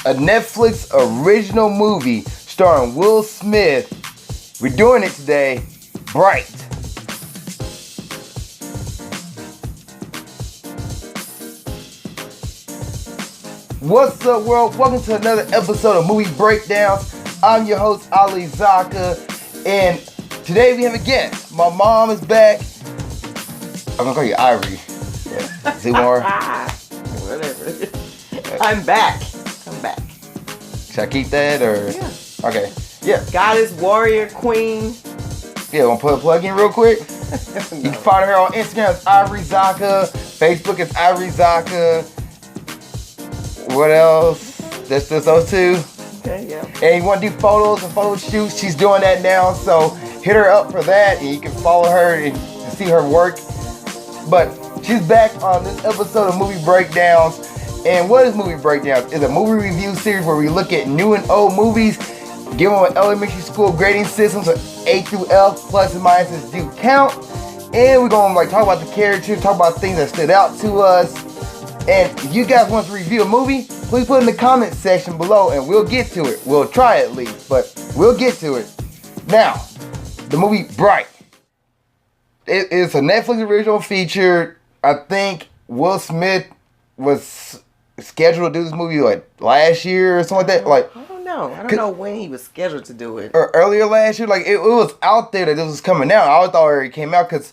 a Netflix original movie starring Will Smith. We're doing it today. Bright. What's up, world? Welcome to another episode of Movie Breakdowns. I'm your host, Ali Zakka, and today we have a guest. My mom is back. I'm gonna call you Ivory. See more? Whatever. I'm back. Should I keep that or? Yeah. Okay. Yeah. Goddess, warrior, queen. Yeah, wanna put a plug in real quick? No. You can find her on Instagram as Ivory Zakka. Facebook is Ivory Zakka. What else? That's just those two. Okay, yeah. And you want to do photos and photo shoots, she's doing that now. So hit her up for that, and you can follow her and see her work. But she's back on this episode of Movie Breakdowns. And what is Movie Breakdowns? It's a movie review series where we look at new and old movies, give them an elementary school grading system, so A through F, plus and minuses do count. And we're going to talk about the characters, talk about things that stood out to us. And if you guys want to review a movie, please put it in the comment section below and we'll get to it. We'll try at least, but we'll get to it. Now, the movie Bright. It's a Netflix original feature. I think Will Smith was scheduled to do this movie last year or something like that. I don't know when he was scheduled to do it. Or earlier last year. It was out there that this was coming out. I thought it already came out because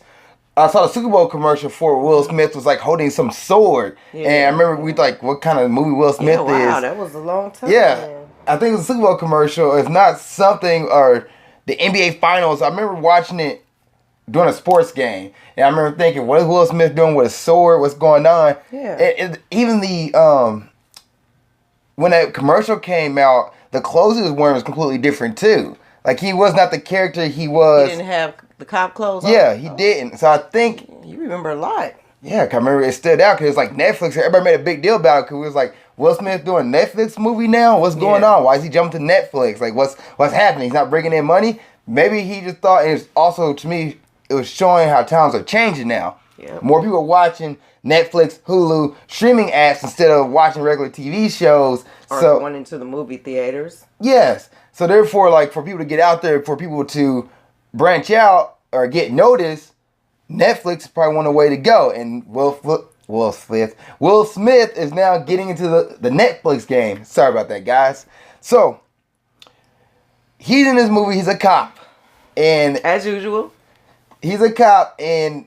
I saw the Super Bowl commercial for Will Smith was holding some sword. Yeah. And I remember we what kind of movie Will Smith is. Wow, that was a long time. Yeah. Man. I think it was a Super Bowl commercial. It's not something, or the NBA Finals. I remember watching it during a sports game. And I remember thinking, what is Will Smith doing with a sword? What's going on? Yeah. Even when that commercial came out, the clothes he was wearing was completely different too. He was not the character he was. He didn't have the cop clothes on? Yeah, he didn't. So I think... You remember a lot. Yeah, I remember it stood out because it was Netflix. Everybody made a big deal about it because it was Will Smith doing a Netflix movie now? What's going on? Why is he jumping to Netflix? What's happening? He's not bringing in money? Maybe he just thought... And it's also, to me, it was showing how times are changing now. Yeah. More people are watching Netflix, Hulu, streaming apps instead of watching regular TV shows. Or going into the movie theaters. Yes. So therefore, for people to get out there, for people to branch out or get noticed, Netflix is probably one way to go. And Will Smith is now getting into the Netflix game. Sorry about that, guys. So he's in this movie. He's a cop, and as usual, he's a cop, and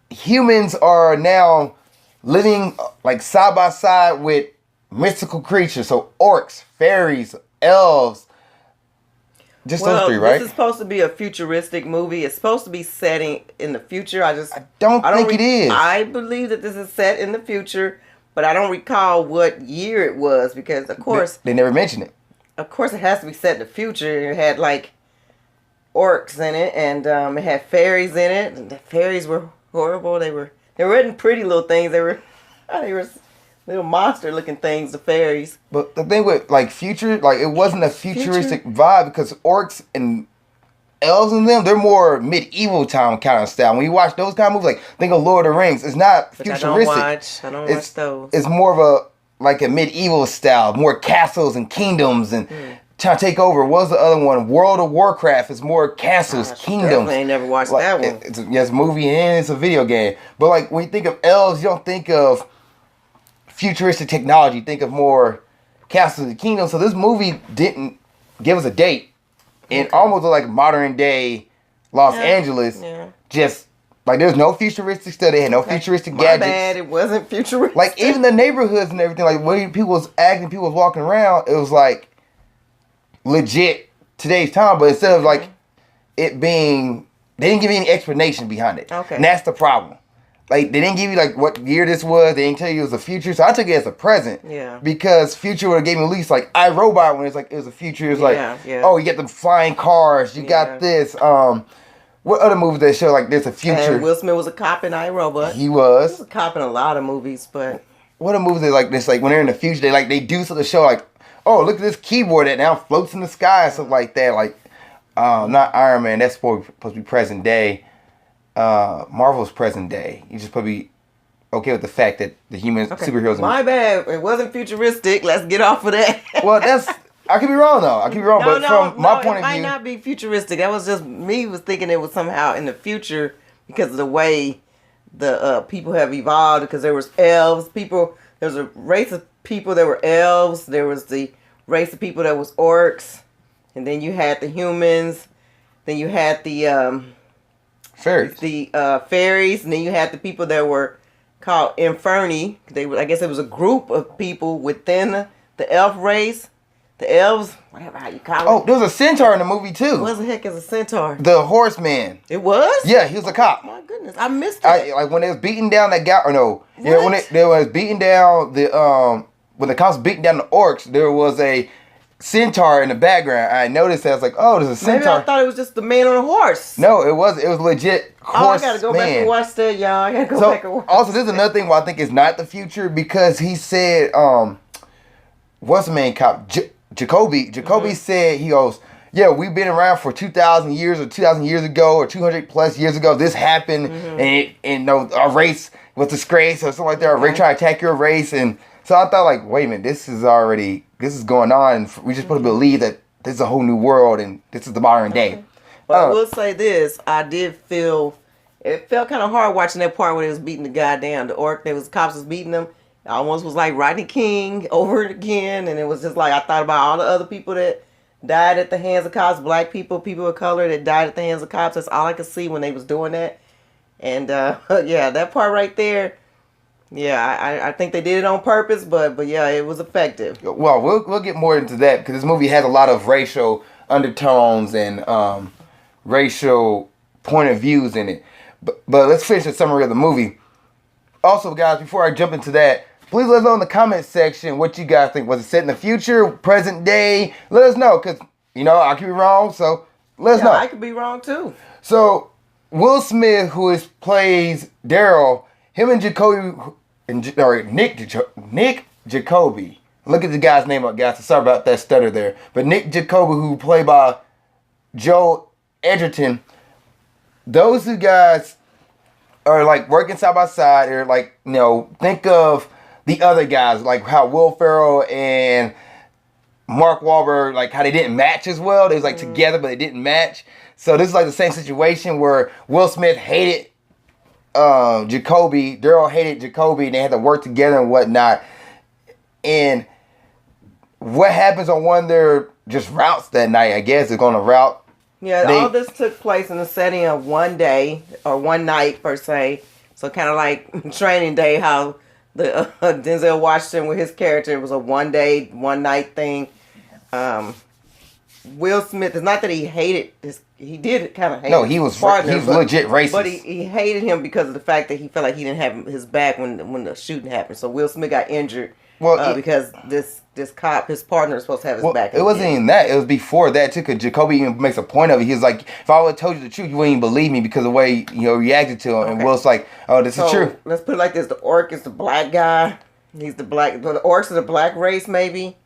humans are now living side by side with mystical creatures. So orcs, fairies, elves. Just those three, right? This is supposed to be a futuristic movie. It's supposed to be setting in the future. I don't think it is. I believe that this is set in the future, but I don't recall what year it was because, of course... They never mentioned it. Of course, it has to be set in the future. It had, orcs in it, and it had fairies in it, and the fairies were horrible. They weren't pretty little things. They were little monster-looking things, the fairies. But the thing with, future, it wasn't a futuristic vibe because orcs and elves and them, they're more medieval time kind of style. When you watch those kind of movies, think of Lord of the Rings, it's not futuristic. I don't watch those. It's more of a medieval style, more castles and kingdoms and trying to take over. What was the other one? World of Warcraft is more castles, kingdoms. Definitely ain't never watched that one. It's a movie and it's a video game. But, when you think of elves, you don't think of futuristic technology, think of more castles and kingdoms. So this movie didn't give us a date, and almost like modern day Los Angeles. Yeah. Just there's no futuristic stuff. They had no futuristic gadgets. My bad, it wasn't futuristic. Even the neighborhoods and everything, when people was acting, people was walking around, it was legit today's time. But instead of it being, they didn't give me any explanation behind it. Okay, and that's the problem. They didn't give you what year this was. They didn't tell you it was a future. So I took it as a present. Yeah. Because future would have gave me at least iRobot when it was a future. It's oh, you get the flying cars. You got this. What other movies that show there's a future? And Will Smith was a cop in iRobot. He was. He was a cop in a lot of movies, but what are movies that this? When they're in the future, they do something to show oh, look at this keyboard that now floats in the sky and stuff like that. Not Iron Man. That's supposed to be present day. Marvel's present day. You just probably okay with the fact that the human superheroes. My bad. It wasn't futuristic. Let's get off of that. Well, I could be wrong though. I could be wrong, but from my point of view, it might not be futuristic. That was just me was thinking it was somehow in the future because of the way the people have evolved. Because there was elves, people. There was a race of people that were elves. There was the race of people that was orcs, and then you had the humans. Then you had the fairies. Fairies, and then you had the people that were called Inferni. I guess it was a group of people within the elf race. The elves, whatever how you call it. Oh, there was a centaur in the movie too. What the heck is a centaur? The horseman. It was? Yeah, he was a cop. Oh my goodness, I missed it. Like when they was beating down that guy, or no, yeah, when they was beating down when the cops beating down the orcs, there was a centaur in the background. I noticed that. I was like, oh, there's a centaur. Maybe I thought it was just the man on a horse. No, it was legit horse. I gotta go back and watch that, y'all. I gotta go back and watch. Also, this is another thing why I think it's not the future because he said, what's the main cop? Jacoby said, he goes, yeah, we've been around for 2,000 years or 2,000 years ago or 200 plus years ago. This happened and our race was disgraced or something like that. Our race tried to attack your race. And so I thought like, wait a minute, this is going on. We just supposed to believe that this is a whole new world and this is the modern day. But I will say this, it felt kind of hard watching that part where they was beating the guy down. The orc, cops was beating him. I almost was like Rodney King over it again. And it was just like, I thought about all the other people that died at the hands of cops, black people, people of color that died at the hands of cops. That's all I could see when they was doing that. And yeah, that part right there, yeah, I think they did it on purpose, but yeah, it was effective. Well, we'll get more into that because this movie has a lot of racial undertones and racial point of views in it. But let's finish the summary of the movie. Also, guys, before I jump into that, please let us know in the comment section what you guys think. Was it set in the future, present day? Let us know, because, I could be wrong, so let us know. I could be wrong, too. So, Will Smith, who plays Daryl, him and Nick Jacoby. Look at the guy's name up, guys. Sorry about that stutter there. But Nick Jacoby, who played by Joe Edgerton, those two guys are like working side by side. They're like, think of the other guys, like how Will Ferrell and Mark Wahlberg, like how they didn't match as well. They was like together, but they didn't match. So this is like the same situation where Will Smith hated Jacoby, Daryl hated Jacoby, and they had to work together and whatnot. And what happens on one of their just routes that night, I guess, is going to route. Yeah, all this took place in the setting of one day or one night per se. So kind of like Training Day, how the Denzel Washington with his character, it was a one day, one night thing. Will Smith, it's not that he hated this. He did kind of hate. No, he was legit racist. But he hated him because of the fact that he felt like he didn't have his back when the shooting happened. So Will Smith got injured because this cop, his partner, was supposed to have his back. It wasn't even that. It was before that too. Because Jacoby even makes a point of it. He was like, "If I would have told you the truth, you wouldn't even believe me because of the way reacted to him." Okay. And Will's like, "Oh, this is true." Let's put it like this: the orc is the black guy. He's the black. The orcs are the black race, maybe.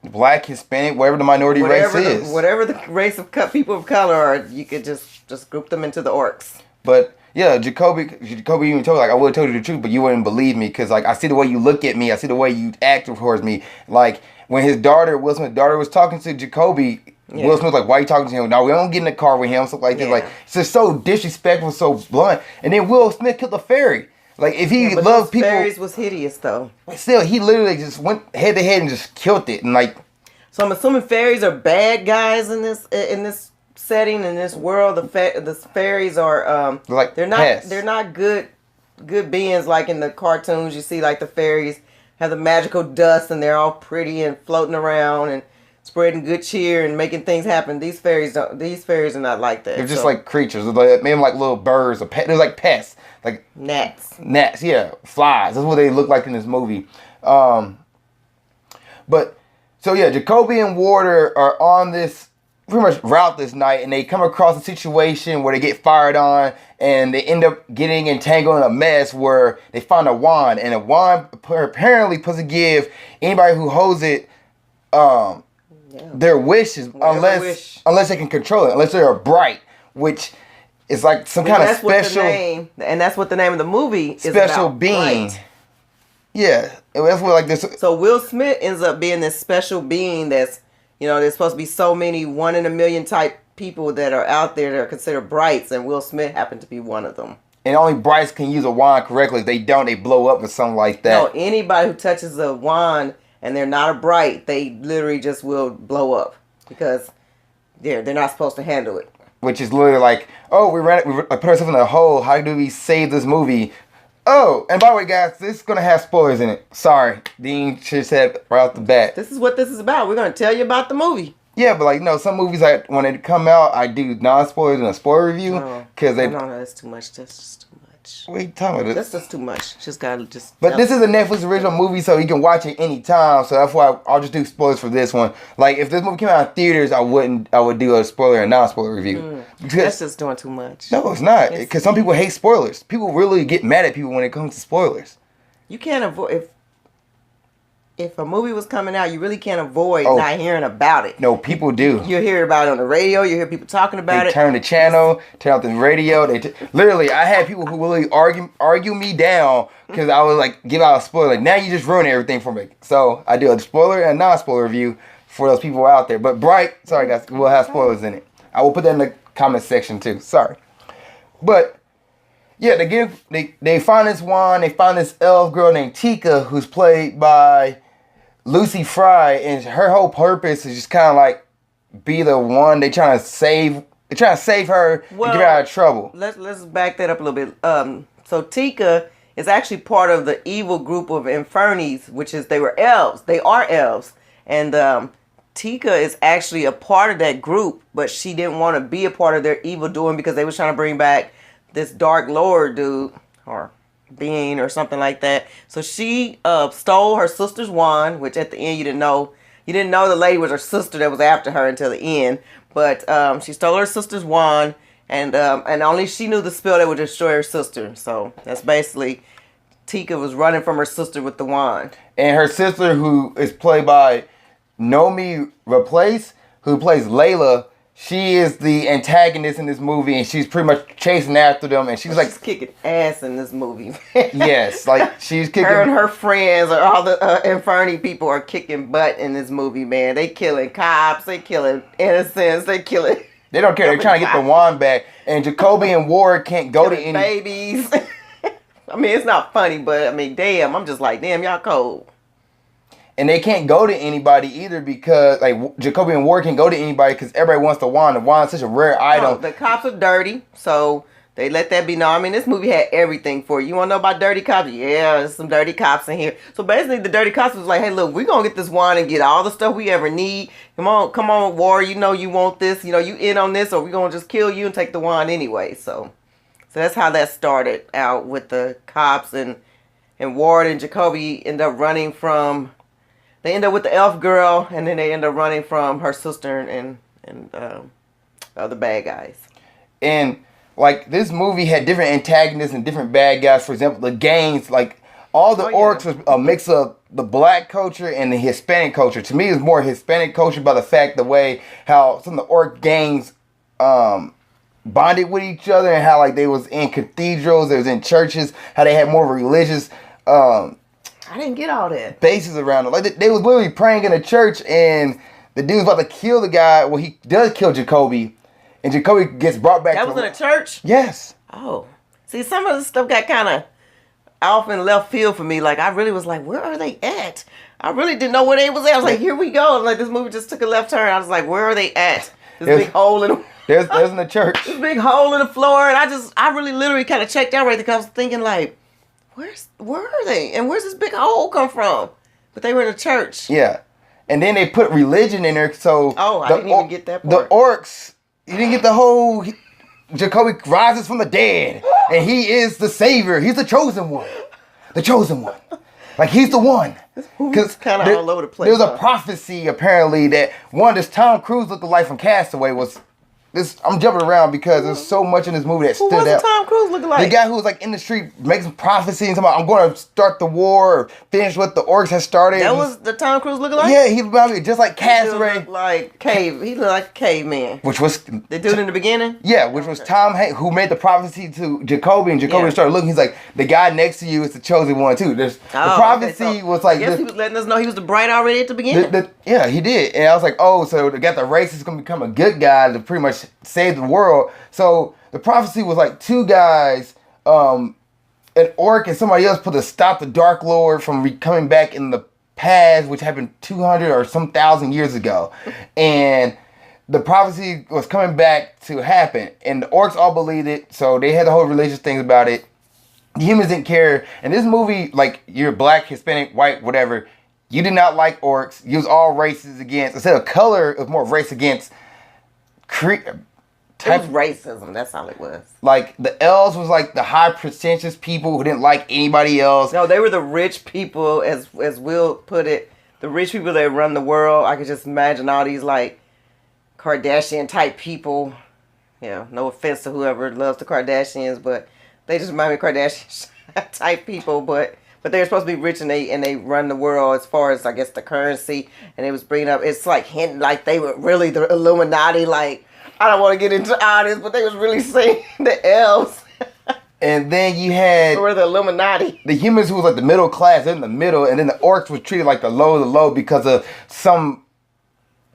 Black, Hispanic, whatever the minority race is. Whatever the race of people of color are, you could just group them into the orcs. But yeah, Jacoby even told me, like, I would have told you the truth, but you wouldn't believe me because, like, I see the way you look at me. I see the way you act towards me. Like, when Will Smith's daughter was talking to Jacoby, Will Smith was like, why are you talking to him? No, we don't get in the car with him. Something like that. Like, it's just so disrespectful, so blunt. And then Will Smith killed the fairy. Like, if he loved people... fairies was hideous, though. Still, he literally just went head to head and just killed it. And, like... So I'm assuming fairies are bad guys in this setting, in this world. The fairies are... like they're not pests. They're not good beings like in the cartoons. You see, like, the fairies have the magical dust, and they're all pretty and floating around and spreading good cheer and making things happen. These fairies are not like that. They're just like creatures. They're maybe like little birds. They're like pests. Like gnats, yeah, flies. That's what they look like in this movie. But so yeah, Jacoby and Warder are on this pretty much route this night, and they come across a situation where they get fired on, and they end up getting entangled in a mess where they find a wand, and a wand apparently supposed to give anybody who holds it their wishes, unless they can control it, unless they are bright, which It's like some kind of special and that's what the name of the movie is special about. being. Right. Yeah, that's what like this. So Will Smith ends up being this special being that's, there's supposed to be so many 1 in a million type people that are out there that are considered brights, and Will Smith happened to be one of them. And only brights can use a wand correctly. If they don't, they blow up or something like that. No, anybody who touches a wand and they're not a bright, they literally just will blow up because they're not supposed to handle it. Which is literally like, oh, we put ourselves in a hole. How do we save this movie? Oh, and by the way, guys, this is going to have spoilers in it. Sorry. Dean just said right off the bat. This is what this is about. We're going to tell you about the movie. Yeah, but like, no, some movies, when they come out, I do non-spoilers and a spoiler review. No, that's too much. That's just too much. What are you talking about? That's just too much. But this is a Netflix original movie, so you can watch it anytime. So that's why I'll just do spoilers for this one. Like, if this movie came out in theaters, I would do a spoiler and non-spoiler review. That's just doing too much. No, it's not. Because some people hate spoilers. People really get mad at people when it comes to spoilers. You can't avoid... If a movie was coming out, you really can't avoid not hearing about it. No, people do. You hear about it on the radio. You hear people talking about it. Turn the channel, turn off the radio. Literally, I had people who really argue me down because I was like, give out a spoiler. Like, now you just ruin everything for me. So I do a spoiler and non-spoiler review for those people out there. But Bright, sorry guys, we'll have spoilers in it. I will put that in the comment section too. Sorry. But yeah, they find this wand. They find this elf girl named Tika, who's played by Lucy Fry, and her whole purpose is just kind of like be the one they're trying to save her and get her out of trouble. Let's back that up a little bit. So Tika is actually part of the evil group of Infernies, which is they were elves. They are elves, and Tika is actually a part of that group, but she didn't want to be a part of their evil doing because they was trying to bring back this Dark Lord dude or being or something like that. So she stole her sister's wand, which at the end you didn't know the lady was her sister that was after her until the end. But she stole her sister's wand, and only she knew the spell that would destroy her sister. So that's basically Tika was running from her sister with the wand. And her sister, who is played by Nomi Rapace, who plays Layla, she is the antagonist in this movie, and she's pretty much chasing after them, and she's kicking ass in this movie. Yes, like she's kicking. Her and her friends, or all the Inferni people, are kicking butt in this movie. Man, they killing cops, they killing innocents, they killing. They don't care. They're trying to get the wand back, and Jacoby and Ward can't go to any babies. I mean, it's not funny, but I mean, damn, I'm just like, damn, y'all cold. And they can't go to anybody either because, like, Jacoby and Ward can't go to anybody because everybody wants the wand. The wand's such a rare item. The cops are dirty, so they let that be known. I mean, this movie had everything for you. You want to know about dirty cops? Yeah, there's some dirty cops in here. So basically, the dirty cops was like, hey, look, we're going to get this wand and get all the stuff we ever need. Come on, Ward, you know you want this. You know, you in on this, or we're going to just kill you and take the wand anyway. So that's how that started out with the cops, and Ward and Jacoby end up running from... They end up with the elf girl, and then they end up running from her sister and other bad guys. And, like, this movie had different antagonists and different bad guys. For example, the gangs, like, all the orcs was a mix of the black culture and the Hispanic culture. To me, it's more Hispanic culture by the way how some of the orc gangs bonded with each other, and how, like, they was in cathedrals, they was in churches, how they had more religious... I didn't get all that. Bases around it. Like, they was literally praying in a church, and the dude's about to kill the guy. Well, he does kill Jacoby, and Jacoby gets brought back. That was in a church? Yes. Oh. See, some of the stuff got kind of off in left field for me. Like, I really was like, where are they at? I really didn't know where they was at. I was like, here we go. Like, this movie just took a left turn. I was like, where are they at? Big hole in the... There's in the church. This big hole in the floor, and I really literally kind of checked out right there because I was thinking, like, where are they? And where's this big hole come from? But they were in a church. Yeah. And then they put religion in there, so... Oh, I didn't even get that part. The orcs, you didn't get the whole... Jacoby rises from the dead, and he is the savior. He's the chosen one. The chosen one. Like, he's the one. Because kind of all over the place. There was a prophecy, apparently, that one, this Tom Cruise lookalike from Castaway was I'm jumping around because there's so much in this movie that Who stood was out. Tom Cruise looking like? The guy who was like in the street making prophecy and talking about, I'm going to start the war or finish what the orcs had started. That was the Tom Cruise looking like? Yeah, he was just like Castaway. He looked like he looked like a caveman. Which was the dude in the beginning? Yeah, which was Tom Hanks who made the prophecy to Jacoby, and Jacoby started looking. He's like, the guy next to you is the chosen one too. The prophecy was like. I guess he was letting us know he was the bright already at the beginning. Yeah, he did, and I was like, oh, so they got the racist gonna become a good guy to pretty much save the world. So the prophecy was like two guys, an orc and somebody else put to stop the Dark Lord from coming back in the past, which happened 200 or some thousand years ago, and the prophecy was coming back to happen, and the orcs all believed it, so they had the whole religious things about it. The humans didn't care. And this movie, like, you're black, Hispanic, white, whatever, you did not like orcs. You was all races against, instead of color, it was more race against it was racism, that's all it was. Like, the elves was like the high pretentious people who didn't like anybody else. No, they were the rich people, as Will put it, the rich people that run the world. I could just imagine all these, like, Kardashian type people. Yeah, no offense to whoever loves the Kardashians, but they just remind me of Kardashian type people, but they're supposed to be rich and they run the world as far as, I guess, the currency. And it was bringing up, it's like hinting like they were really the Illuminati. Like, I don't want to get into all this, but they was really saying the elves. And then you had or the Illuminati. The humans who was like the middle class, they're in the middle, and then the orcs was treated like the low of the low because of some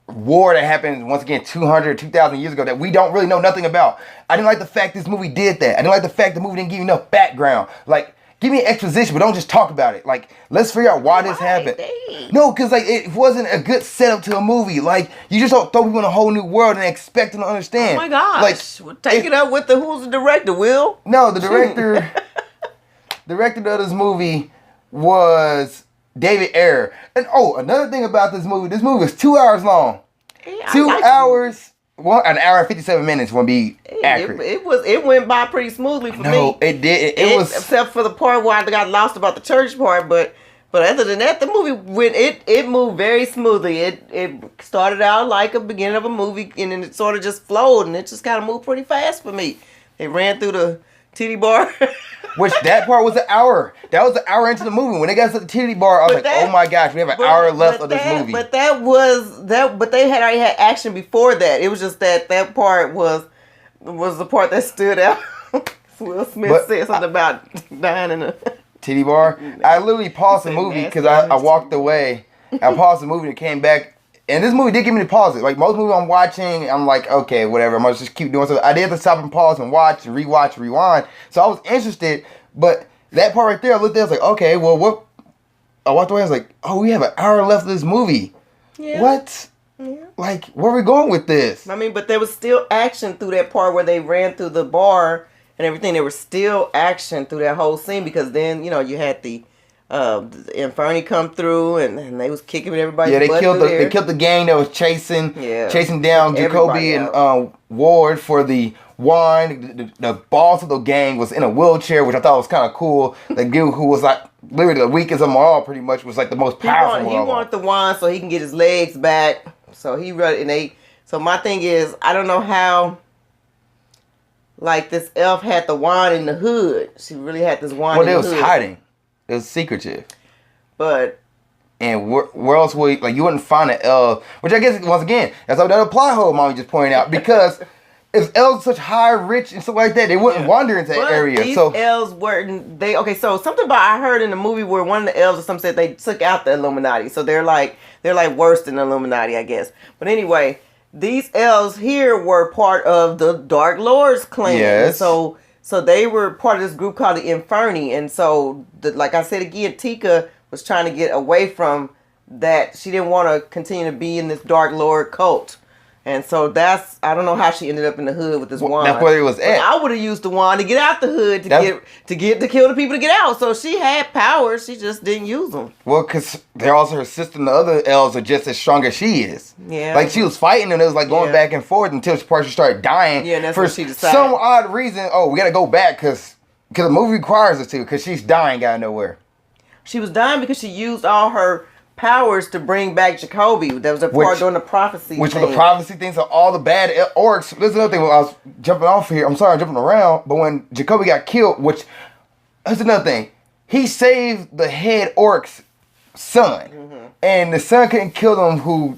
war that happened once again 200, 2,000 years ago that we don't really know nothing about. I didn't like the fact this movie did that. I didn't like the fact the movie didn't give you enough background. Like, give me exposition, but don't just talk about it. Like, let's figure out why this happened. Dang. No, because like it wasn't a good setup to a movie. Like, you just don't throw people in a whole new world and expect them to understand. Oh my gosh! Like, take it up with who's the director? Will? No, the director. Director of this movie was David Ayer. And another thing about this movie is 2 hours long. Yeah, 2 hours. Well, an hour and 57 minutes won't be accurate. It went by pretty smoothly for me. No, it did. It was, except for the part where I got lost about the church part. But other than that, the movie it moved very smoothly. It started out like a beginning of a movie, and then it sort of just flowed, and it just kind of moved pretty fast for me. It ran through the titty bar. Which that part was an hour. That was an hour into the movie. When they got to the titty bar, I was oh my gosh, we have an hour left of this movie. But but they had already had action before that. It was just that part was the part that stood out. Will Smith said something about dying in a titty bar. I literally paused the movie because I walked away. I paused the movie and came back. And this movie did give me to pause it. Like most movies I'm watching, I'm like, okay, whatever. I'm gonna just keep doing something. I did have to stop and pause and watch and rewatch and rewind. So I was interested, but that part right there, I looked at it, I was like, okay, well, what? I walked away, I was like, oh, we have an hour left of this movie. Yeah. What? Yeah. Like, where are we going with this? I mean, but there was still action through that part where they ran through the bar and everything. There was still action through that whole scene because then, you had the Inferni come through and they was kicking everybody. Yeah, they killed the gang that was chasing down Jacoby and Ward for the wine. The boss of the gang was in a wheelchair, which I thought was kind of cool. The dude who was like literally the weakest of them all, pretty much, was like the most powerful. He wanted the wine so he can get his legs back. So he run So my thing is, I don't know how. Like this elf had the wine in the hood. She really had this wine. Well, it was hiding. It was secretive. And where else would you wouldn't find an elf? Which I guess once again that's another plot hole Mommy just pointed out, because if elves such high rich and stuff like that, they wouldn't wander into that area. These elves weren't so something about I heard in the movie where one of the elves or something said they took out the Illuminati, so they're like worse than the Illuminati, I guess. But anyway, these elves here were part of the Dark Lord's clan. Yes. So they were part of this group called the Inferni. And so, like I said again, Tika was trying to get away from that. She didn't want to continue to be in this Dark Lord cult. And so I don't know how she ended up in the hood with this wand. That's where it was at. But I would have used the wand to get out the hood to kill the people to get out. So she had powers, she just didn't use them. Well, because they're also her sister and the other elves are just as strong as she is. Yeah. Like she was fighting and it was like going back and forth until she started dying. Yeah, and that's for what she decided. Some odd reason. Oh, we gotta go back because the movie requires us to, because she's dying out of nowhere. She was dying because she used all her powers to bring back Jacoby. That was a part during the prophecy which thing. was the prophecy thing. So all the bad orcs. There's another thing. When I was jumping off here. I'm sorry, I'm jumping around. But when Jacoby got killed, which that's another thing. He saved the head orc's son, and the son couldn't kill him. Who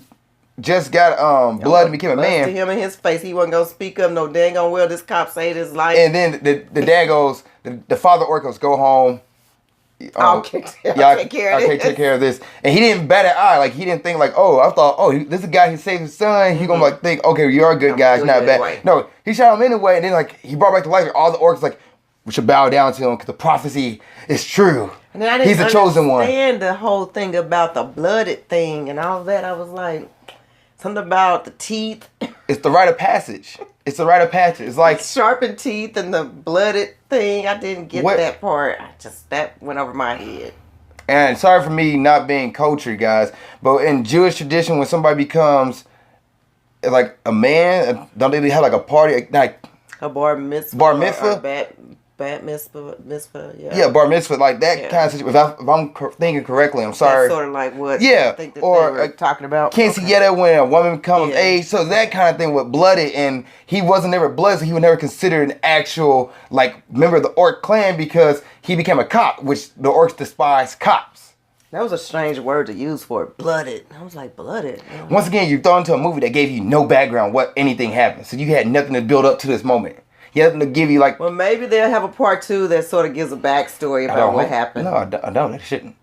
just got blood and became a man. To him in his face, he wasn't gonna speak up. No dang on well, this cop saved his life. And then the dad goes, the father orc goes, go home. I'll take care of this. And he didn't bat an eye. Like, he didn't think like, oh, I thought, oh, this is a guy who saved his son. He gonna like think, okay, you are a good guy. It's not bad. Anyway. No, he shot him anyway. And then like he brought back to life. And all the orcs like, we should bow down to him because the prophecy is true. And then I didn't He's the chosen one. understand the whole thing about the blooded thing and all that. I was like, something about the teeth. It's the rite of passage. It's the rite of passage. It's like sharpened teeth and the blooded thing. I didn't get that part. That went over my head. And sorry for me not being cultured, guys, but in Jewish tradition, when somebody becomes like a man, don't they have like a party, like a bar mitzvah? Bar mitzvah? Or bat mitzvah, yeah. Yeah, bar mitzvah, like that kind of situation. If I'm thinking correctly, I'm sorry. That's sort of like what I think that or they were talking about. Quinceañera, when a woman becomes of age, so that kind of thing with blooded, and he wasn't ever blooded, so he was never considered an actual like member of the orc clan because he became a cop, which the orcs despise cops. That was a strange word to use for it. Blooded. I was like, blooded. Once again, you're thrown into a movie that gave you no background what anything happened, so you had nothing to build up to this moment. You have to give you like. Well, maybe they'll have a part 2 that sort of gives a backstory about what happened. No, I don't. They shouldn't.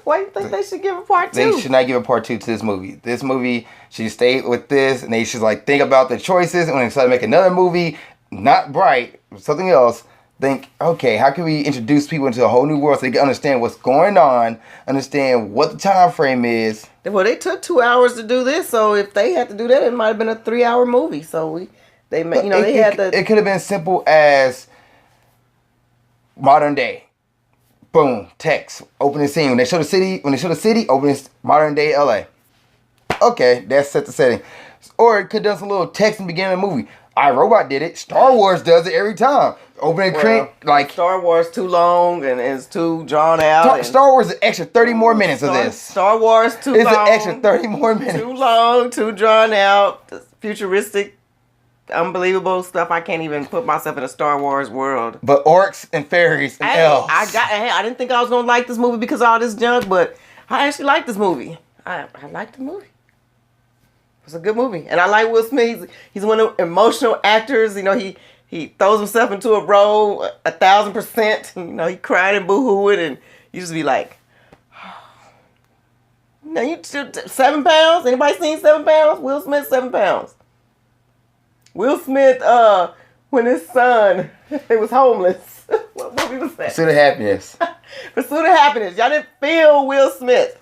Why do you think they should give a part 2? They should not give a part 2 to this movie. This movie should stay with this, and they should like think about the choices. And when they decide to make another movie, not Bright, something else, think, okay, how can we introduce people into a whole new world so they can understand what's going on, understand what the time frame is. Well, they took 2 hours to do this, so if they had to do that, it might have been a 3-hour movie. So They made, it could have been simple as modern day. Boom, text, opening scene. When they show the city, opening modern day LA. Okay, that set the setting. Or it could have done some little text in the beginning of the movie. iRobot did it. Star Wars does it every time. Opening credit, like Star Wars too long and it's too drawn out. Star Wars is an extra 30 more minutes of this. Star Wars too long. It's an extra 30 more minutes. Too long, too drawn out, futuristic. Unbelievable stuff. I can't even put myself in a Star Wars world. But orcs and fairies and elves. I didn't think I was gonna like this movie because of all this junk, but I actually like this movie. I liked the movie. It was a good movie, and I like Will Smith. He's one of the emotional actors. You know, he throws himself into a role 1,000%. You know, he cried and boo-hooing, and you just be like, now you 7 pounds. Anybody seen 7 pounds? Will Smith 7 pounds. Will Smith, when his son, he was homeless. What movie was that? Pursuit of Happiness. Pursuit of Happiness. Y'all didn't feel Will Smith.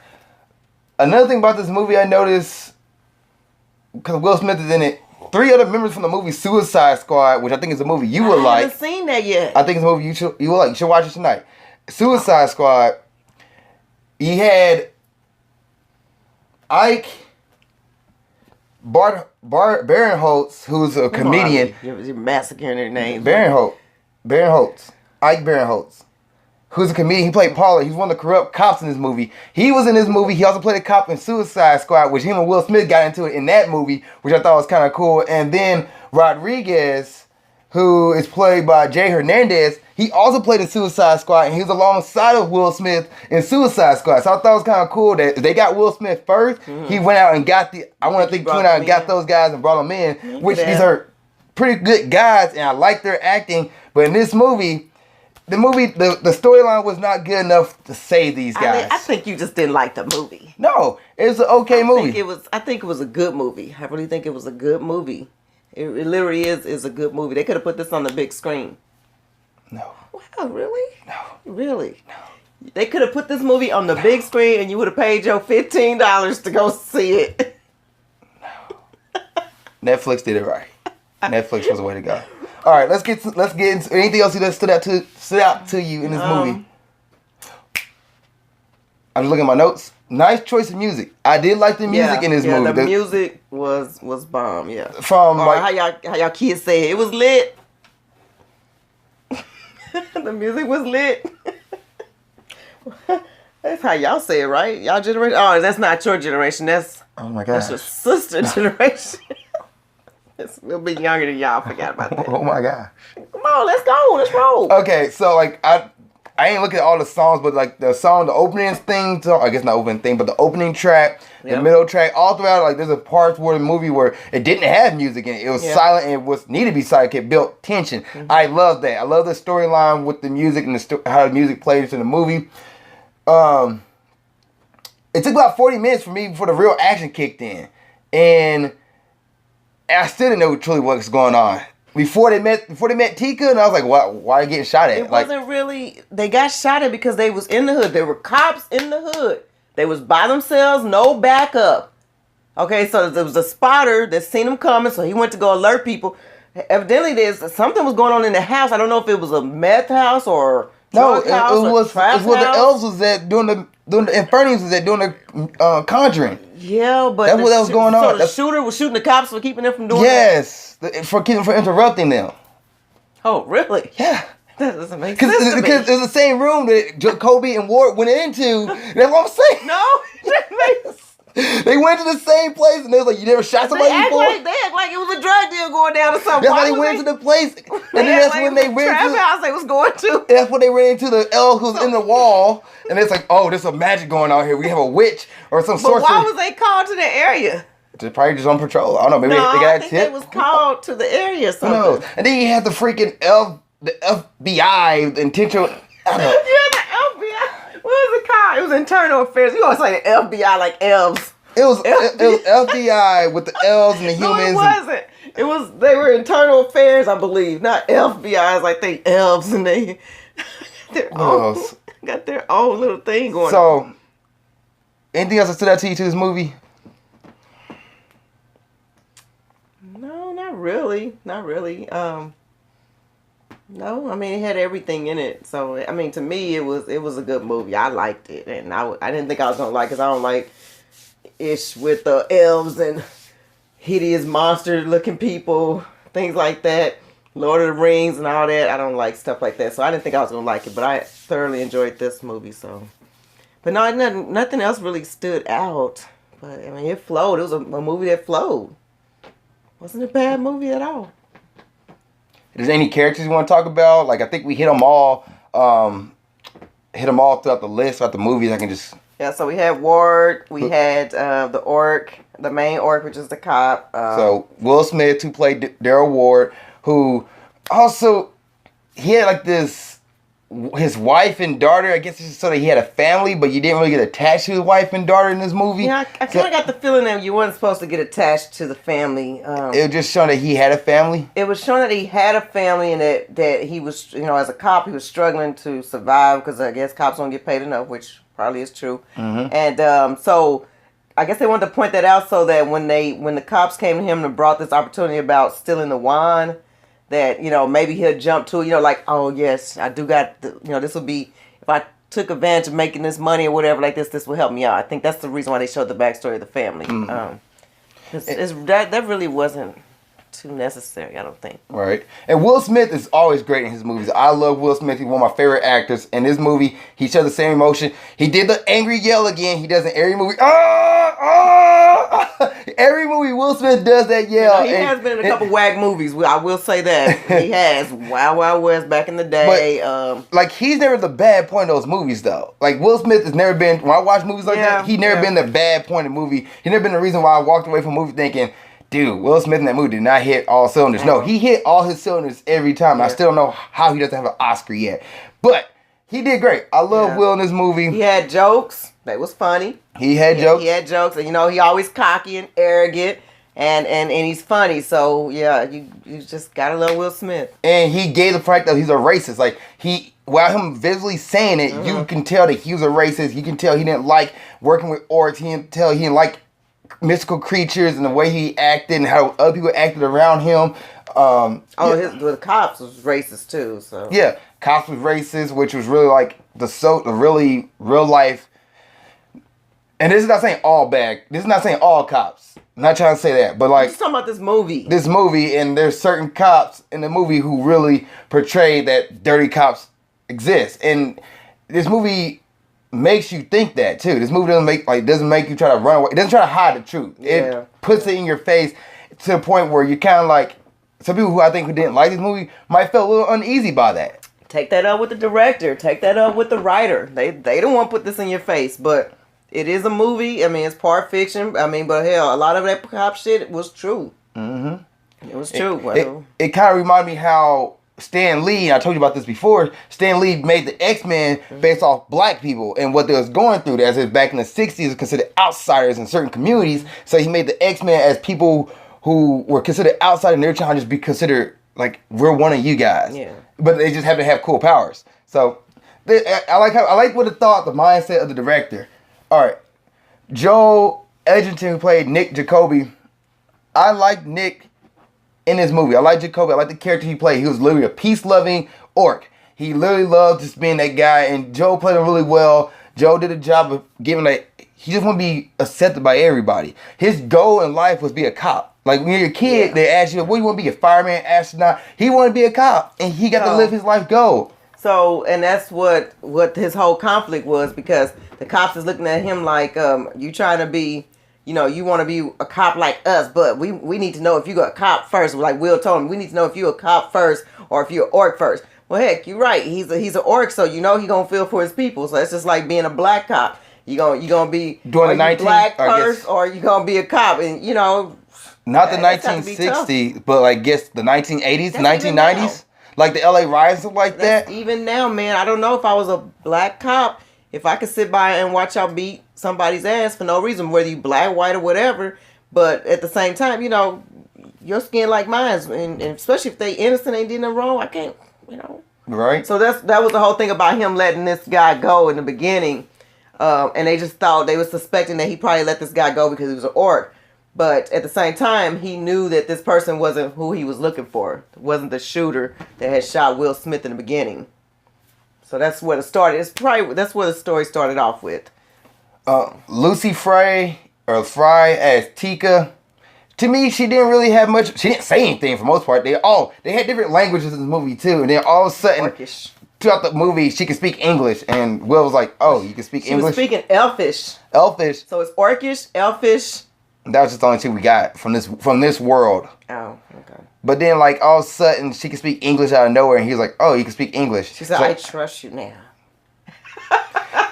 Another thing about this movie I noticed, because Will Smith is in it, 3 other members from the movie Suicide Squad, which I think is a movie you would like. I haven't seen that yet. I think it's a movie you will like. You should watch it tonight. Suicide Squad, he had Ike Barinholtz, who's a comedian. You're massacring their names. Barinholtz. Ike Barinholtz. Who's a comedian. He played Paula. He's one of the corrupt cops in this movie. He was in this movie. He also played a cop in Suicide Squad, which him and Will Smith got into it in that movie, which I thought was kind of cool. And then Rodriguez, who is played by Jay Hernandez, he also played in Suicide Squad, and he was alongside of Will Smith in Suicide Squad. So I thought it was kind of cool that they got Will Smith first. Mm-hmm. He went out and got he went out and got those guys and brought them in, which these are pretty good guys, and I like their acting. But in this movie, the storyline was not good enough to save these guys. I think you just didn't like the movie. No, it's an okay movie. I think it was a good movie. I really think it was a good movie. It literally is a good movie. They could have put this on the big screen. No. Wow, really? No. Really? No. They could have put this movie on the big screen and you would have paid your $15 to go see it. No. Netflix did it right. Netflix was the way to go. All right, let's get into anything else that stood out to you in this movie. I'm just looking at my notes. Nice choice of music. I did like the music in this movie. The music was bomb. Yeah. From how y'all kids say it was lit. The music was lit. That's how y'all say it, right? Y'all generation. Oh, that's not your generation. That's Oh my that's gosh. your sister generation. It's a little bit younger than y'all. Forgot about that. Oh my gosh. Come on, let's go. Let's roll. Okay, so like I ain't looking at all the songs, but like the song, the opening thing, so I guess not opening thing, but the opening track, the middle track, all throughout, like there's a part where the movie where it didn't have music in it. It was silent and it was needed to be silent. It built tension. Mm-hmm. I love that. I love the storyline with the music and how the music plays in the movie. It took about 40 minutes for me before the real action kicked in, and I still didn't know truly what was going on. Before they met Tika, and I was like, why are you getting shot at? It wasn't really, they got shot at because they was in the hood. There were cops in the hood. They was by themselves, no backup. Okay, so there was a spotter that seen them coming, so he went to go alert people. Evidently, something was going on in the house. I don't know if it was a meth house or drug house or trap house. It was where the elves was at doing the Infernities was at doing the Conjuring. Yeah, but that's what was going on. So the shooter was shooting the cops for keeping them from doing that? Yes, for interrupting them. Oh, really? Yeah. That doesn't make sense to me. Because it's the same room that Jacoby and Ward went into. That's what I'm saying. No, that makes sense. They went to the same place and they was like, you never shot somebody before? They act like it was a drug deal going down or something. That's why they went into the place. And then that's when they went to the house they was going to. That's when they ran into the elf who's in the wall. And it's like, oh, there's some magic going on here. We have a witch or some sorcerer. But why was they called to the area? They're probably just on patrol. I don't know. Maybe they got a tip. They was called to the area or something. No. And then you had the freaking the FBI, the intentional. Yeah, the FBI. What was it called? It was Internal Affairs. You always say the FBI like elves. It was FBI with the elves and the humans. No, it wasn't. They were Internal Affairs, I believe, not FBI. It's like they elves and they got their own little thing going on. So, anything else that stood out to you to this movie? No, not really. Not really. No, I mean it had everything in it. So I mean, to me, it was a good movie. I liked it, and I didn't think I was gonna like it because I don't like ish with the elves and hideous monster looking people, things like that. Lord of the Rings and all that. I don't like stuff like that. So I didn't think I was gonna like it, but I thoroughly enjoyed this movie. So, but no, nothing else really stood out. But I mean, it flowed. It was a movie that flowed. Wasn't a bad movie at all. Is there any characters you want to talk about? Like I think we hit them all. Throughout the list, throughout the movies. I can just. Yeah, so we had Ward, we had the orc, the main orc, which is the cop. So Will Smith, who played Daryl Ward, who also, he had like this, his wife and daughter, I guess it's just so that he had a family, but you didn't really get attached to his wife and daughter in this movie. Yeah, I kind of got the feeling that you weren't supposed to get attached to the family. It was just showing that he had a family? It was showing that he had a family and that he was, as a cop, he was struggling to survive because I guess cops don't get paid enough, which probably is true. Mm-hmm. And so I guess they wanted to point that out so that when the cops came to him and brought this opportunity about stealing the wine, that, maybe he'll jump to, like, oh, yes, I do got, this will be, if I took advantage of making this money or whatever like this will help me out. I think that's the reason why they showed the backstory of the family. Mm-hmm. That really wasn't too necessary, I don't think. Right. And Will Smith is always great in his movies. I love Will Smith. He's one of my favorite actors. In this movie, he showed the same emotion. He did the angry yell again. He does in every movie. Every movie Will Smith does that yell. He has been in a couple wag movies. I will say that. He has. Wild Wild West back in the day. But, he's never the bad point of those movies, though. Like, Will Smith has never been, when I watch movies like that, he never been the bad point of the movie. He never been the reason why I walked away from a movie thinking, dude, Will Smith in that movie did not hit all cylinders. No, he hit all his cylinders every time. Yeah. I still don't know how he doesn't have an Oscar yet. But he did great. I love Will in this movie. He had jokes. That was funny. He had jokes. He had jokes. And, he always cocky and arrogant. And he's funny. So, yeah, you just gotta love Will Smith. And he gave the fact that he's a racist. Like, while him visually saying it, you can tell that he was a racist. You can tell he didn't like working with orcs. He didn't like mystical creatures and the way he acted and how other people acted around him. The cops was racist too. So yeah, cops was racist, which was really like the really real life. And this is not saying all bad. This is not saying all cops. I'm not trying to say that, but like, just talking about this movie. This movie, and there's certain cops in the movie who really portray that dirty cops exist. And this movie makes you think that too. This movie doesn't make you try to run away. It doesn't try to hide the truth. Yeah. It puts it in your face to the point where you kind of like, some people who didn't like this movie might feel a little uneasy by that. Take that up with the director. Take that up with the writer. They don't want to put this in your face, but it is a movie. I mean, it's part fiction. I mean, but hell, a lot of that cop shit was true. Mm-hmm. It was true. It kind of reminded me how Stan Lee, I told you about this before, Stan Lee made the X-Men based off black people and what they was going through. As it back in the 60s, was considered outsiders in certain communities. So he made the X-Men as people who were considered outside, and they're trying to just be considered like, we're one of you guys. Yeah. But they just happen to have cool powers. So I like what the mindset of the director. All right, Joel Edgerton, who played Nick Jacoby. I like Nick in this movie. I like Jacoby. I like the character he played. He was literally a peace-loving orc. He literally loved just being that guy, and Joel played him really well. Joel did a job of giving he just want to be accepted by everybody. His goal in life was be a cop. Like when you're a kid, they ask you, what do you want to be, a fireman, astronaut? He wanted to be a cop, and he got to live his life goal. So, and that's what his whole conflict was, because the cops is looking at him like, you trying to be, you want to be a cop like us, but we need to know if you got a cop first. Like Will told him, we need to know if you're a cop first or if you're an orc first. Well, heck, you're right. He's an orc, so he gonna feel for his people. So it's just like being a black cop. You gonna be doing the black first, or you gonna be a cop, and not the 1960s, but I guess the 1980s, 1990s, like the LA riots and like that. Even now, man, I don't know if I was a black cop, if I could sit by and watch y'all beat somebody's ass for no reason, whether you black, white, or whatever. But at the same time, your skin like mine, and especially if they innocent, ain't did nothing wrong, I can't, Right. So that was the whole thing about him letting this guy go in the beginning. And they just thought, they were suspecting that he probably let this guy go because he was an orc. But at the same time, he knew that this person wasn't who he was looking for. It wasn't the shooter that had shot Will Smith in the beginning. So that's where it started. That's where the story started off with. Lucy Fry as Tika. To me, she didn't really have much. She didn't say anything for the most part. They had different languages in the movie too. And then all of a sudden, Orcish. Throughout the movie, she could speak English, and Will was like, "Oh, you can speak English." She was speaking Elfish. Elfish. So it's Orcish, Elfish. That was just the only two we got from this world. Oh, okay. But then, like, all of a sudden, she could speak English out of nowhere, and he was like, "Oh, you can speak English." She said, "I trust you now."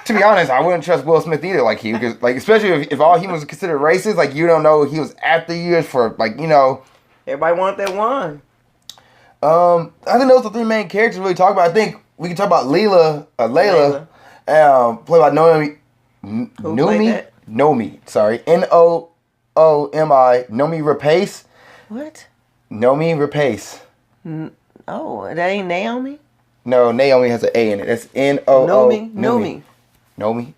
To be honest, I wouldn't trust Will Smith either, like he, because, like, especially if all humans are considered racist, like, you don't know he was after you for, like, Everybody want that one. I think those are the three main characters we really talk about. I think we can talk about Layla, played by Nomi, sorry, Nomi Rapace. What? Nomi Rapace. Oh, that ain't Naomi? No, Naomi has an A in it. That's Noomi. Noomi. Noomi.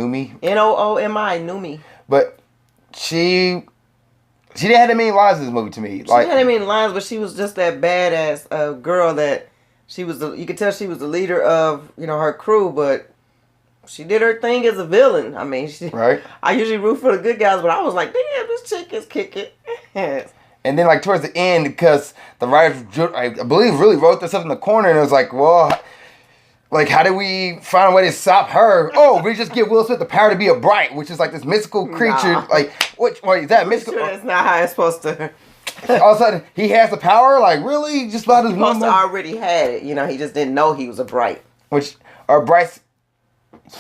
Noomi. But she didn't have that many lines in this movie to me. She didn't have that many lines, but she was just that badass girl that she was. You could tell she was the leader of her crew, but she did her thing as a villain. I mean, right. I usually root for the good guys, but I was like, damn, this chick is kicking ass. And then, like, towards the end, because the writers, I believe, really wrote this up in the corner, and it was like, well, like, how do we find a way to stop her? Oh, we just give Will Smith the power to be a bright, which is like this mystical creature. Nah. Like, wait, is that mystical? Sure that's not how it's supposed to. All of a sudden, he has the power? Like, really? Just about his one? He already had it. He just didn't know he was a bright. Which, are brights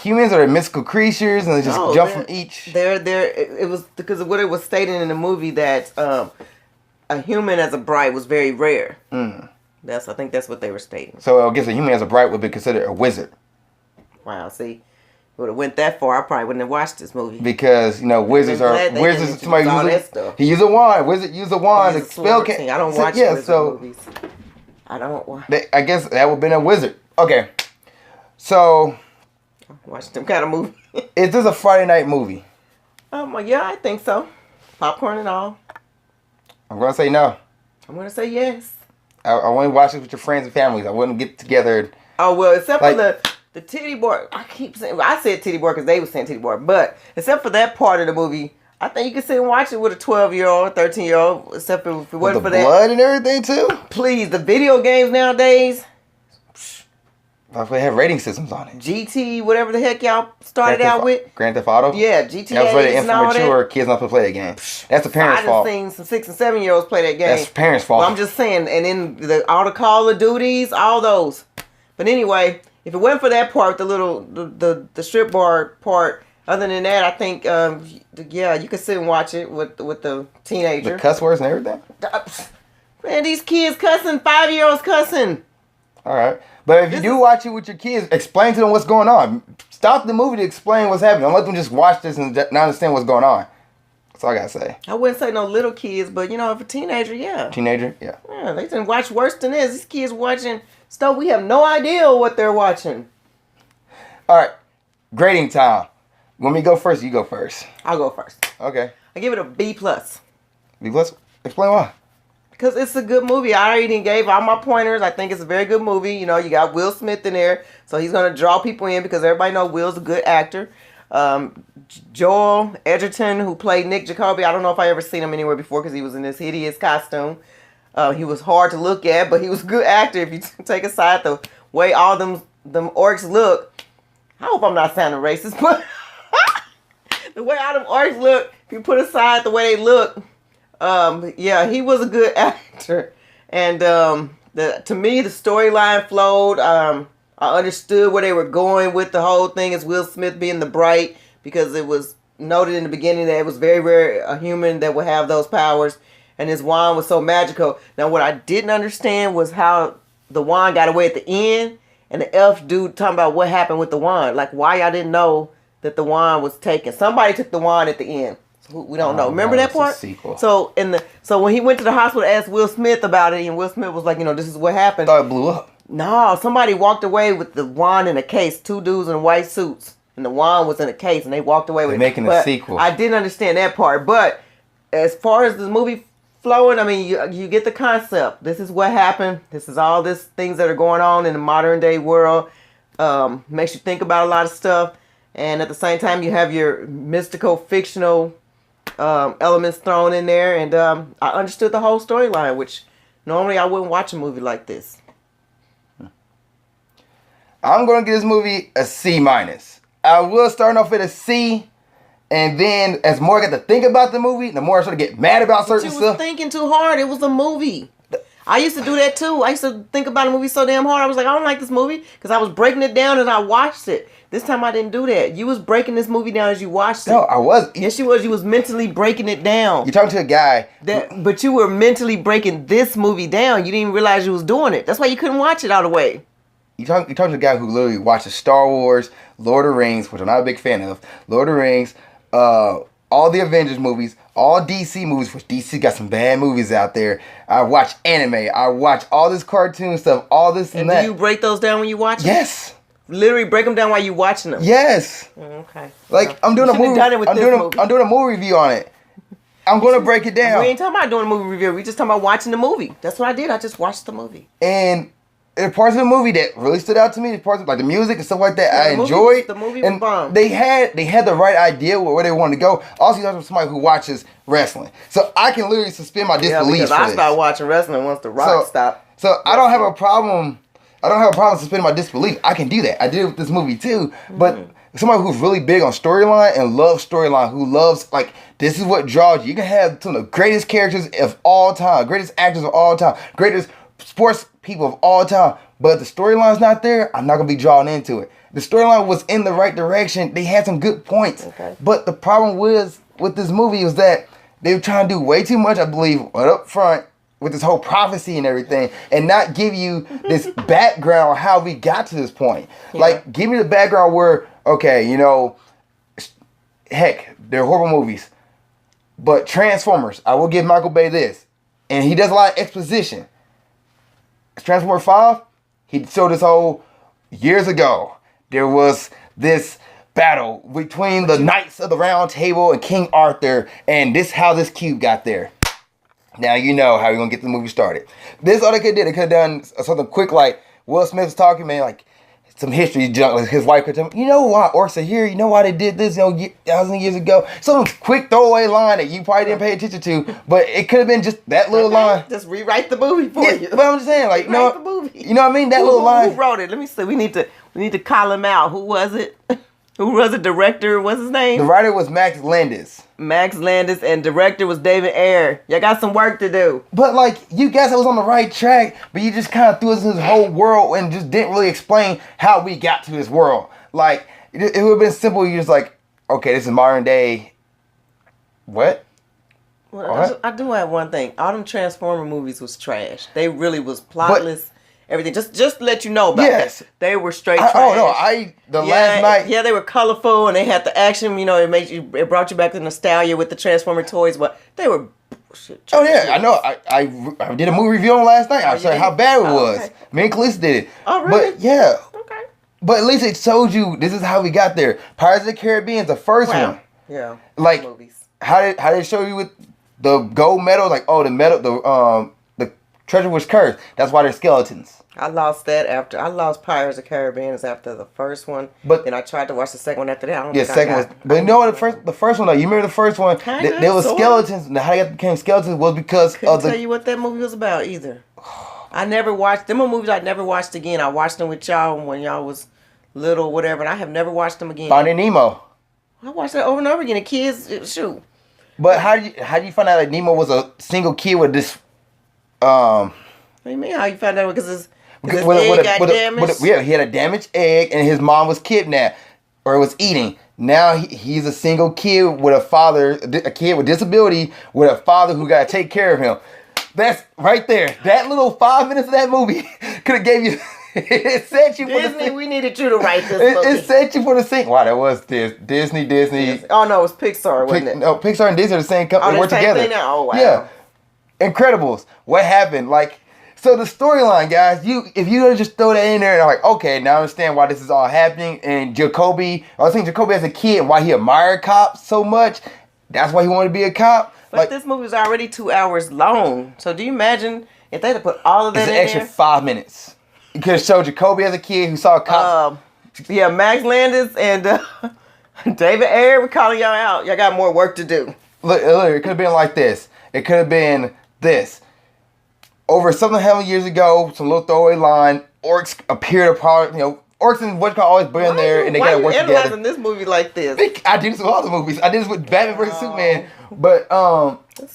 humans, or mystical creatures, and they just jump from each? It was because of what it was stated in the movie that a human as a bright was very rare. I think that's what they were stating. So I guess a human as a bright would be considered a wizard. Wow, see, would have went that far, I probably wouldn't have watched this movie. Because wizards are wizards. Somebody use a wand. Wizard use a wand. I don't watch movies. I don't watch. I guess that would have been a wizard. Okay, so watch them kind of movie. Is this a Friday night movie? Yeah, I think so. Popcorn and all. I'm gonna say no. I'm gonna say yes. I want to watch it with your friends and families. I wouldn't get together. Oh well, except for the titty boy. I said titty boy because they were saying titty boy, but except for that part of the movie, I think you can sit and watch it with a 12-year-old, 13-year-old. Except if it wasn't for that blood and everything too. Please, the video games nowadays. They have rating systems on it. GT, whatever the heck y'all started out with. Grand Theft Auto? Yeah, GTA. That's rated and all mature. that. Kids not supposed to play that game. That's the parents' fault. I've seen some 6 and 7 year olds play that game. That's the parents' fault. Well, I'm just saying, and then all the Call of Duties, all those. But anyway, if it wasn't for that part, the strip bar part, other than that, I think you could sit and watch it with the teenager. The cuss words and everything? Man, these kids cussing, 5-year-olds cussing. All right. But if you do watch it with your kids, explain to them what's going on. Stop the movie to explain what's happening. Don't let them just watch this and not understand what's going on. That's all I gotta say. I wouldn't say no little kids, but if a teenager, yeah. Teenager? Yeah. Yeah, they didn't watch worse than this. These kids watching stuff we have no idea what they're watching. All right. Grading time. When we go first, you go first. I'll go first. Okay. I give it a B+. B+? Explain why. Because it's a good movie. I already gave all my pointers. I think it's a very good movie. You got Will Smith in there, so he's going to draw people in because everybody knows Will's a good actor. Joel Edgerton, who played Nick Jacoby, I don't know if I ever seen him anywhere before because he was in this hideous costume. He was hard to look at, but he was a good actor. If you take aside the way all them orcs look, I hope I'm not sounding racist, but the way all them orcs look, if you put aside the way they look, he was a good actor. And to me, the storyline flowed. I understood where they were going with the whole thing as Will Smith being the bright, because it was noted in the beginning that it was very rare a human that would have those powers, and his wand was so magical. Now, what I didn't understand was how the wand got away at the end, and the elf dude talking about what happened with the wand. Like, why y'all didn't know that the wand was taken. Somebody took the wand at the end. We don't know. Remember that part? Sequel. So when he went to the hospital to ask Will Smith about it, and Will Smith was like, this is what happened. I thought it blew up. No, somebody walked away with the wand in a case. 2 dudes in white suits, and the wand was in a case, and they walked away with it. Making a sequel. I didn't understand that part. But as far as the movie flowing, I mean, you get the concept. This is what happened. This is all this things that are going on in the modern day world. Makes you think about a lot of stuff, and at the same time, you have your mystical, fictional elements thrown in there, and I understood the whole storyline, which normally I wouldn't watch a movie like this. I'm going to give this movie a C-. I will start off with a C, and then as more I get to think about the movie, the more I start to get mad about certain stuff. You was thinking too hard. It was a movie. I used to do that too. I used to think about a movie so damn hard. I was like, I don't like this movie, because I was breaking it down as I watched it. This time I didn't do that. You was breaking this movie down as you watched it. No, I was. Yes, you was. You was mentally breaking it down. You're talking to a guy. But you were mentally breaking this movie down. You didn't even realize you was doing it. That's why you couldn't watch it all the way. You're talking to a guy who literally watches Star Wars, Lord of the Rings, which I'm not a big fan of, Lord of the Rings, all the Avengers movies, all DC movies, which DC got some bad movies out there. I watch anime. I watch all this cartoon stuff, all this and that. Do you break those down when you watch them? Yes. Literally break them down while you watching them? Yes. Okay. Like, I'm doing a movie. I'm doing a movie review on it. I'm going to break it down. We ain't talking about doing a movie review. We just talking about watching the movie. That's what I did. I just watched the movie. And there are parts of the movie that really stood out to me. The parts of, like the music and stuff like that, I enjoyed. The movie was bomb. They had the right idea where they wanted to go. Also, you're talking to somebody who watches wrestling, so I can literally suspend my disbelief. Because I started watching wrestling once The Rock stopped. So I don't have a problem. I don't have a problem suspending my disbelief. I can do that. I did it with this movie too. But somebody who's really big on storyline and loves storyline, who loves, like, this is what draws you. You can have some of the greatest characters of all time, greatest actors of all time, greatest sports people of all time, but if the storyline's not there, I'm not going to be drawn into it. The storyline was in the right direction. They had some good points. Okay. But the problem was with this movie was that they were trying to do way too much, I believe, right up front with this whole prophecy and everything, and not give you this background on how we got to this point. Yeah. Like, give me the background where, okay, heck, they're horrible movies, but Transformers, I will give Michael Bay this, and he does a lot of exposition. Transformers 5, he showed this whole, years ago, there was this battle between the Knights of the Round Table and King Arthur, and this how this cube got there. Now you know how you're going to get the movie started. This all they could do, they could have done something quick, like Will Smith's talking, man, like, some history junk. Like his wife could tell him, you know why orcs are here? You know why they did this, thousands of years ago? Some quick throwaway line that you probably didn't pay attention to, but it could have been just that little line. Just rewrite the movie for you. But I'm just saying, like, the movie. You know what I mean? That little line. Who wrote it? Let me see. We need to call him out. Who was it? Who was the director? What's his name? The writer was Max Landis. Max Landis, and director was David Ayer. Y'all got some work to do. But like, you guys was on the right track, but you just kind of threw us into this whole world and just didn't really explain how we got to this world. Like, it would have been simple. You just like, okay, this is modern day. What? Well, I do have one thing. All them Transformer movies was trash. They really was plotless. Everything. Just to let you know about that. They were straight trash. Oh no, last night. Yeah, they were colorful and they had the action. You know, it brought you back to nostalgia with the Transformer toys, but they were bullshit. Oh yeah, I know. I did a movie review on last night. I was saying how bad it was. Okay. Me and Khaleesi did it. Oh really? But yeah. Okay. But at least it showed you this is how we got there. Pirates of the Caribbean is the first one. Yeah. Like movies. How did it show you with the gold medal? Like, oh, the medal, the treasure was cursed. That's why they're skeletons. I lost Pirates of the Caribbean after the first one. But then I tried to watch the second one after that. I don't yeah, think second I was. But you know what? The first one though. You remember the first one? Kinda, There was sorta. skeletons. And how they became skeletons was because Couldn't tell you what that movie was about either. I never watched them. Are movies I never watched again. I watched them with y'all when y'all was little, or whatever, and I have never watched them again. Finding Nemo. I watched that over and over again. The kids, shoot. But how do you find out that Nemo was a single kid with this? What do you mean? How you found out? Because his egg got damaged. Yeah, he had a damaged egg, and his mom was kidnapped or was eating. Now he's a single kid with a kid with disability with a father who got to take care of him. That's right there. That little 5 minutes of that movie could have gave you. It set you for the scene. We needed you to write this movie. It set you for the scene. Wow, that was Disney. Oh no, it was Pixar, wasn't it? No, Pixar and Disney are the same company. They work together. Thing now? Oh wow. Yeah. Incredibles. What happened? Like, so the storyline, guys. If you just throw that in there and I'm like, okay, now I understand why this is all happening. And Jacoby, I was thinking Jacoby as a kid and why he admired cops so much. That's why he wanted to be a cop. But this movie was already 2 hours long. So do you imagine if they had to put all of that in there? It's an extra 5 minutes. You could have showed Jacoby as a kid who saw cops. Yeah, Max Landis and David Ayer, we're calling y'all out. Y'all got more work to do. Look, it could have been like this. It could have been this. Over something hell years ago, some little throwaway line, orcs appeared upon, orcs and what's always been there, and they gotta work together. Why are you analyzing this movie like this? I do this with all the movies. I did this with Batman vs Superman, but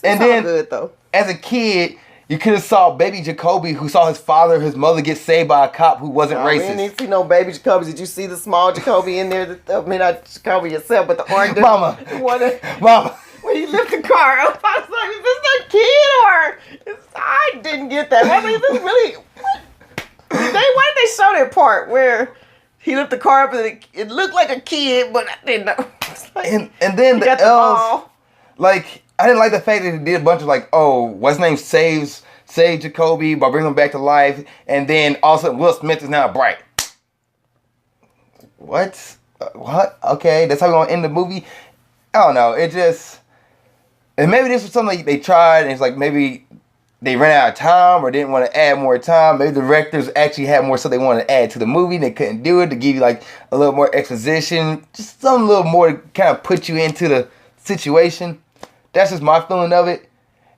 and then good, though. As a kid, you could have saw baby Jacoby who saw his mother get saved by a cop who wasn't racist. We didn't see no baby Jacoby. Did you see the small Jacoby in there? Not Jacoby yourself, but the orange. Mama. Mama. When you lift the car up, I was like, is this a kid or? I didn't get that. I mean, is this really? Why did they show that part where he lifted the car up and it looked like a kid, but I didn't know. Like, and then the elves, like, I didn't like the fact that they did a bunch of like, oh, what's his name saved Jacoby by bringing him back to life, and then all of a sudden Will Smith is now bright. What? What? Okay, that's how we're gonna end the movie. I don't know. It just. And maybe this was something they tried, and it's like maybe they ran out of time or didn't want to add more time. Maybe the directors actually had more stuff they wanted to add to the movie, and they couldn't do it to give you like a little more exposition, just something a little more to kind of put you into the situation. That's just my feeling of it.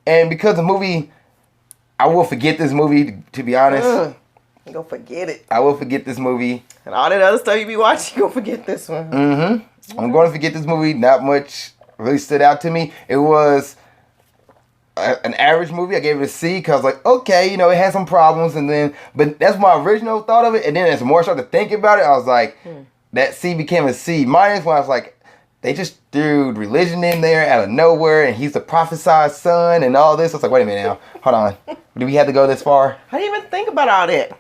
And because the movie, I will forget this movie, to be honest. You gonna forget it. I will forget this movie. And all that other stuff you be watching, you gonna forget this one. Mm-hmm. I'm going to forget this movie. Not much really stood out to me. It was an average movie. I gave it a C because like, okay, it had some problems, but that's my original thought of it. And then as more I started to think about it, I was like, that C became a C minus when I was like, they just threw religion in there out of nowhere, and he's the prophesied son and all this. I was like, wait a minute now, hold on, do we have to go this far? I didn't even think about all that.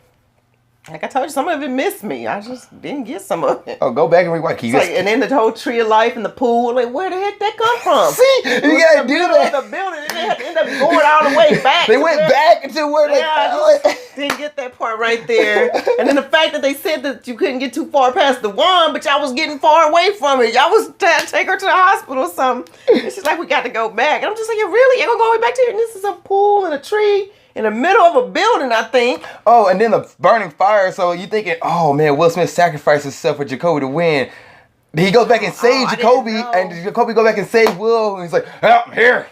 Like I told you, some of it missed me. I just didn't get some of it. Oh, go back and rewatch. And then the whole tree of life and the pool. Like, where the heck that come from? See, you gotta do that. The building, and they had to end up going all the way back. They went back into where they. I just didn't get that part right there. And then the fact that they said that you couldn't get too far past the wand, but y'all was getting far away from it. Y'all was trying to take her to the hospital or something. And she's like, we got to go back. And I'm just like, really? You're gonna go way back to here? And this is a pool and a tree. in the middle of a building, I think. Oh, and then the burning fire. So you thinking, oh man, Will Smith sacrificed himself for Jacoby to win. He goes back and saves Jacoby, and Jacoby go back and save Will. And he's like, oh, here.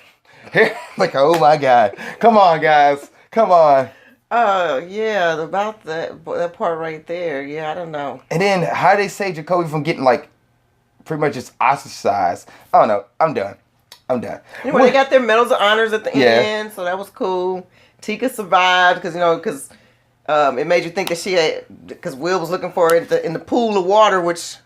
Like, oh my God. Come on, guys. Come on. Yeah, about that part right there. Yeah, I don't know. And then how they save Jacoby from getting like pretty much just ostracized. I don't know. I'm done. Anyway, they got their medals of honors at the end, so that was cool. Tika survived because it made you think that she had, because Will was looking for her in the pool of water, which,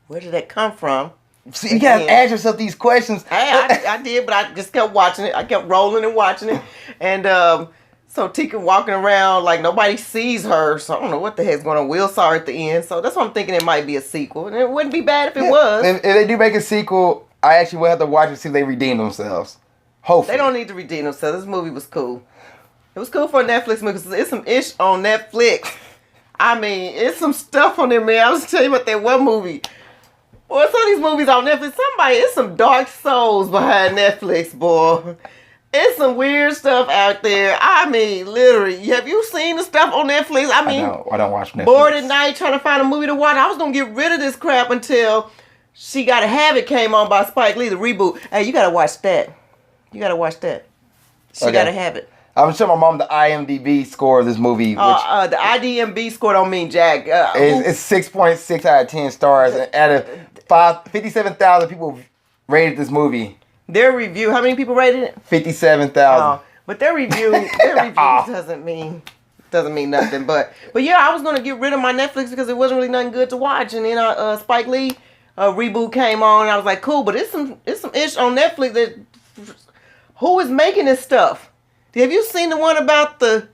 where did that come from? See, you gotta ask yourself these questions. I did, but I just kept watching it. I kept rolling and watching it. And so Tika walking around like nobody sees her. So I don't know what the heck's going on. Will saw her at the end. So that's why I'm thinking it might be a sequel. And it wouldn't be bad if it was. If they do make a sequel, I actually will have to watch it, see if they redeem themselves. Hopefully. They don't need to redeem themselves. This movie was cool. It was cool for a Netflix movie because it's some ish on Netflix. I mean, it's some stuff on there, man. I was telling you about that one movie. Boy, some of these movies on Netflix, it's some dark souls behind Netflix, boy. It's some weird stuff out there. I mean, literally. Have you seen the stuff on Netflix? I mean, I don't watch Netflix. Bored at night trying to find a movie to watch. I was going to get rid of this crap until She Gotta Have It came on by Spike Lee, the reboot. Hey, you got to watch that. She Gotta Have It. I'm showing my mom the IMDb score of this movie. Which the IMDb score don't mean jack. It's 6.6 out of 10 stars. And out of 57,000 people rated this movie. Their review, how many people rated it? 57,000. But their review doesn't mean nothing. But yeah, I was gonna get rid of my Netflix because it wasn't really nothing good to watch. And then Spike Lee reboot came on, and I was like, cool. But it's some ish on Netflix that who is making this stuff? Have you seen the one about the?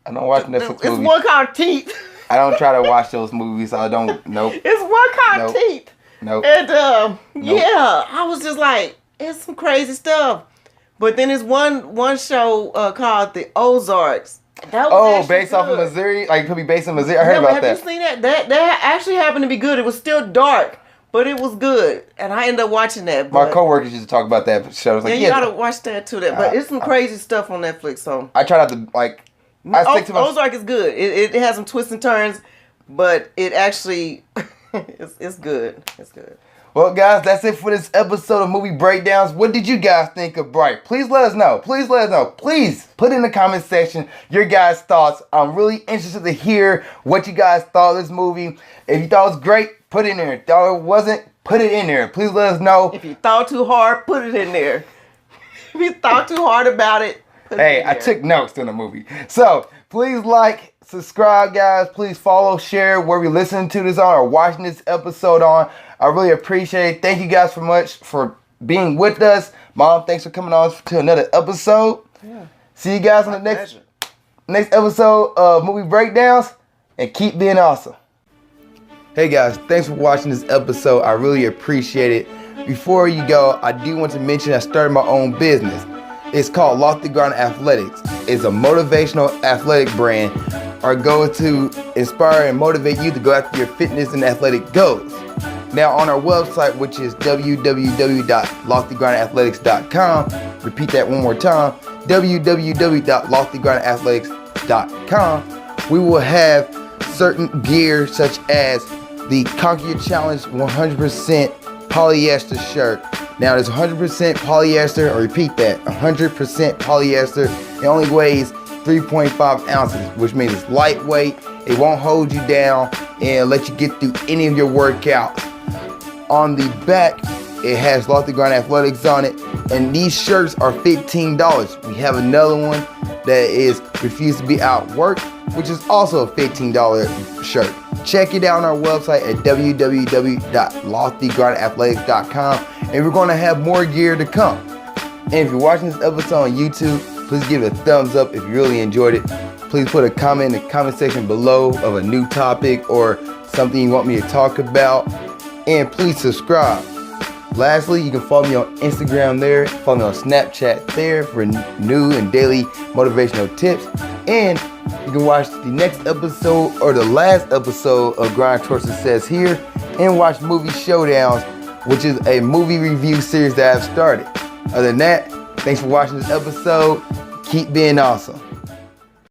I don't watch Netflix movies. It's one called Teeth. I don't try to watch those movies. I don't. Nope. It's one called Teeth. Nope. And nope. Yeah, I was just like, it's some crazy stuff. But then there's one show called The Ozarks. That was based off of Missouri? Like, it could be based in Missouri? I heard about that. Have you seen that? That actually happened to be good. It was still dark, but it was good. And I ended up watching that. My coworkers used to talk about that show. I was like, you gotta watch that too. But it's some crazy stuff on Netflix. So I try not to, like, Ozark is good. It has some twists and turns, but it actually, it's good. It's good. Well, guys, that's it for this episode of Movie Breakdowns. What did you guys think of Bright? Please let us know. Please put in the comment section your guys' thoughts. I'm really interested to hear what you guys thought of this movie. If you thought it was great, put it in there. If you thought it wasn't, put it in there. Please let us know. If you thought too hard, put it in there. If you thought too hard about it, put it in there. I took notes during the movie. So, please like, subscribe, guys. Please follow, share where we listening to this on or watching this episode on. I really appreciate it. Thank you guys so much for being with us. Mom, thanks for coming on to another episode. Yeah. See you guys on the next episode of Movie Breakdowns. And keep being awesome. Hey guys, thanks for watching this episode. I really appreciate it. Before you go, I do want to mention I started my own business. It's called Lofty Ground Athletics. It's a motivational athletic brand. Our goal is to inspire and motivate you to go after your fitness and athletic goals. Now on our website, which is www.loftygroundathletics.com, repeat that one more time, www.loftygroundathletics.com, we will have certain gear such as the Conquer Your Challenge 100% polyester shirt. Now it's 100% polyester, or repeat that, 100% polyester. It only weighs 3.5 ounces, which means it's lightweight. It won't hold you down and let you get through any of your workouts. On the back, it has Lofty Ground Athletics on it, and these shirts are $15. We have another one that is Refuse to Be Outworked, which is also a $15 shirt. Check it out on our website at www.loftygroundathletics.com, and we're going to have more gear to come. And if you're watching this episode on YouTube, please give it a thumbs up if you really enjoyed it. Please put a comment in the comment section below of a new topic or something you want me to talk about. And please subscribe. Lastly, you can follow me on Instagram there. Follow me on Snapchat there for new and daily motivational tips. And you can watch the next episode or the last episode of Grind Towards Success here and watch Movie Showdowns, which is a movie review series that I've started. Other than that, thanks for watching this episode. Keep keep being awesome.